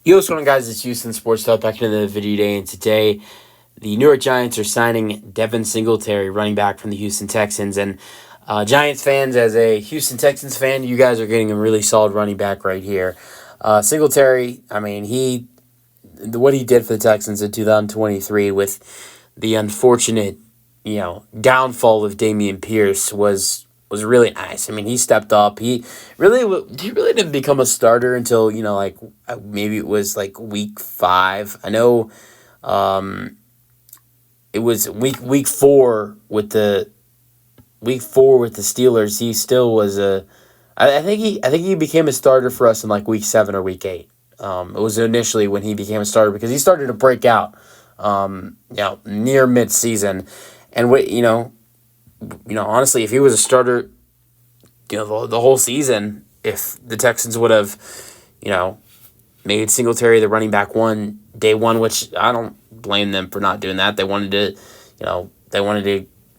Yo, what's going on, guys? It's Houston Sports Talk back into the video today, and today the New York Giants are signing Devin Singletary, running back from the Houston Texans. And Giants fans, as a Houston Texans fan, you guys are getting a really solid running back right here. Singletary, I mean, what he did for the Texans in 2023 with the unfortunate, downfall of Dameon Pierce was really nice. I mean, he stepped up. He really didn't become a starter until maybe it was like week 5. I know, it was week 4 with the Steelers. He still was I think he became a starter for us in like week 7 or week 8. It was initially when he became a starter because he started to break out, near mid-season, and honestly, if he was a starter, the whole season, if the Texans would have, made Singletary the running back day one, which I don't blame them for not doing that. They wanted to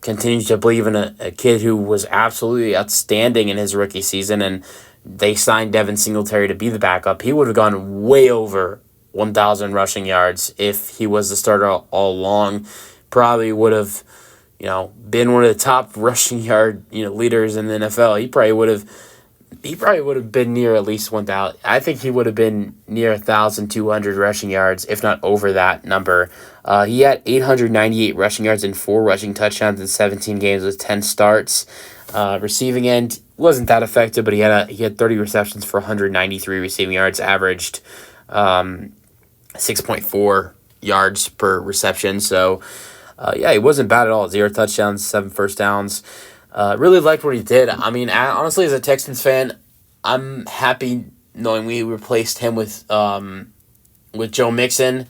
continue to believe in a kid who was absolutely outstanding in his rookie season, and they signed Devin Singletary to be the backup. He would have gone way over 1,000 rushing yards if he was the starter all along. Probably would have, been one of the top rushing yard, leaders in the NFL. He probably would have been near at least 1,000. I think he would have been near 1,200 rushing yards, if not over that number. He had 898 rushing yards and 4 rushing touchdowns in 17 games with 10 starts. Receiving end wasn't that effective, but he had 30 receptions for 193 receiving yards, averaged 6.4 yards per reception. So, he wasn't bad at all. 0 touchdowns, 7 first downs. Really liked what he did. I mean, honestly, as a Texans fan, I'm happy knowing we replaced him with Joe Mixon.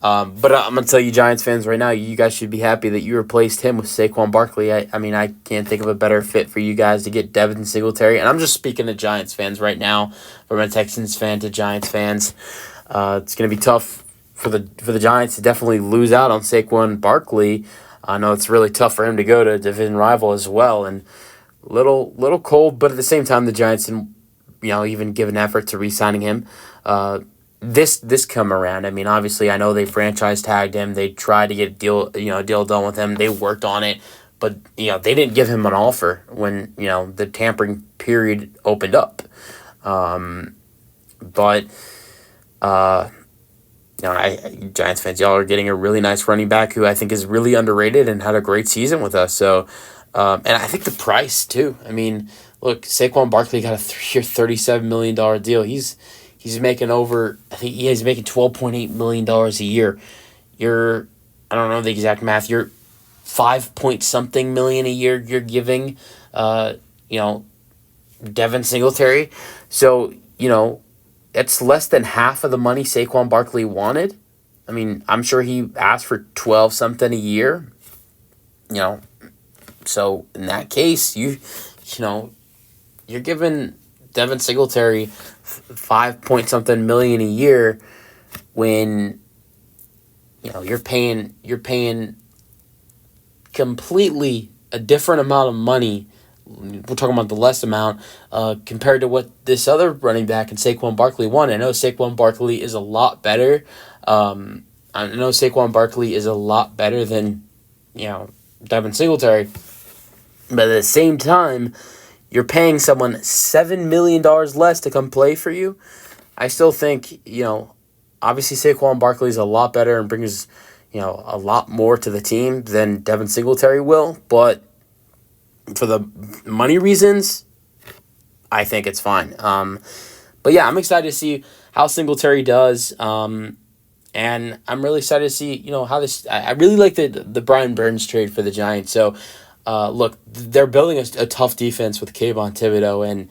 But I'm going to tell you, Giants fans, right now, you guys should be happy that you replaced him with Saquon Barkley. I mean, I can't think of a better fit for you guys to get Devin Singletary. And I'm just speaking to Giants fans right now, from a Texans fan to Giants fans. It's going to be tough for the Giants to definitely lose out on Saquon Barkley. I know it's really tough for him to go to a division rival as well, and little cold. But at the same time, the Giants didn't, even give an effort to re-signing him. This come around, I mean, obviously, I know they franchise tagged him. They tried to get a deal done with him. They worked on it, but they didn't give him an offer when the tampering period opened up. Giants fans, y'all are getting a really nice running back who I think is really underrated and had a great season with us. So, and I think the price too. I mean, look, Saquon Barkley got a 3-year, $37 million deal. He's making he's making $12.8 million a year. I don't know the exact math. You're 5 point something million a year. You're giving, Devin Singletary. So, it's less than half of the money Saquon Barkley wanted. I mean, I'm sure he asked for 12 something a year. So in that case, you're giving Devin Singletary 5 point something million a year when you're paying completely a different amount of money. We're talking about the less amount compared to what this other running back and Saquon Barkley won. I know Saquon Barkley is a lot better. I know Saquon Barkley is a lot better than Devin Singletary, but at the same time, you're paying someone $7 million less to come play for you. I still think obviously Saquon Barkley is a lot better and brings a lot more to the team than Devin Singletary will, but for the money reasons, I think it's fine. But yeah, I'm excited to see how Singletary does. And I'm really excited to see, how this. I really like the Brian Burns trade for the Giants. So, look, they're building a tough defense with Kayvon Thibodeau and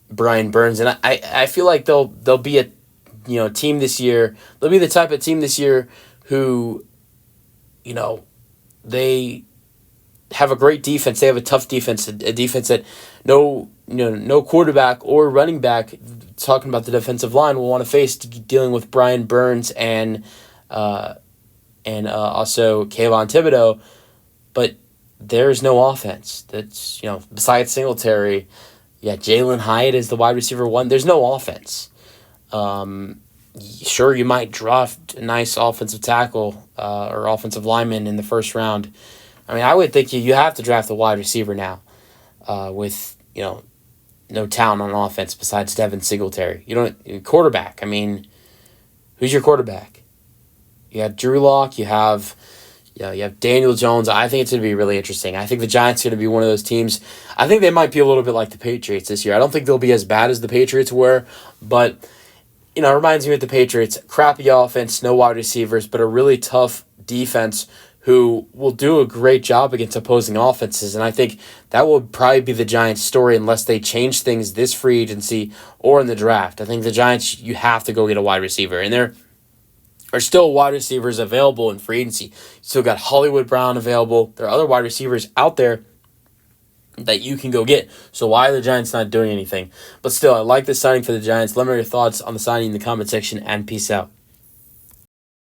Brian Burns, and I feel like they'll be a team this year. They'll be the type of team this year who, they have a great defense. They have a tough defense, a defense that no quarterback or running back, talking about the defensive line, will want to face, dealing with Brian Burns and also Kayvon Thibodeau. But there's no offense. That's besides Singletary, Jalen Hyatt is the wide receiver 1. There's no offense. Sure, you might draft a nice offensive tackle or offensive lineman in the first round. I mean, I would think you have to draft a wide receiver now with, no talent on offense besides Devin Singletary. You don't quarterback. I mean, who's your quarterback? You have Drew Lock. You have Daniel Jones. I think it's going to be really interesting. I think the Giants are going to be one of those teams. I think they might be a little bit like the Patriots this year. I don't think they'll be as bad as the Patriots were, but it reminds me of the Patriots. Crappy offense, no wide receivers, but a really tough defense who will do a great job against opposing offenses. And I think that will probably be the Giants' story unless they change things this free agency or in the draft. I think the Giants, you have to go get a wide receiver. And there are still wide receivers available in free agency. You still got Hollywood Brown available. There are other wide receivers out there that you can go get. So why are the Giants not doing anything? But still, I like this signing for the Giants. Let me know your thoughts on the signing in the comment section, and peace out.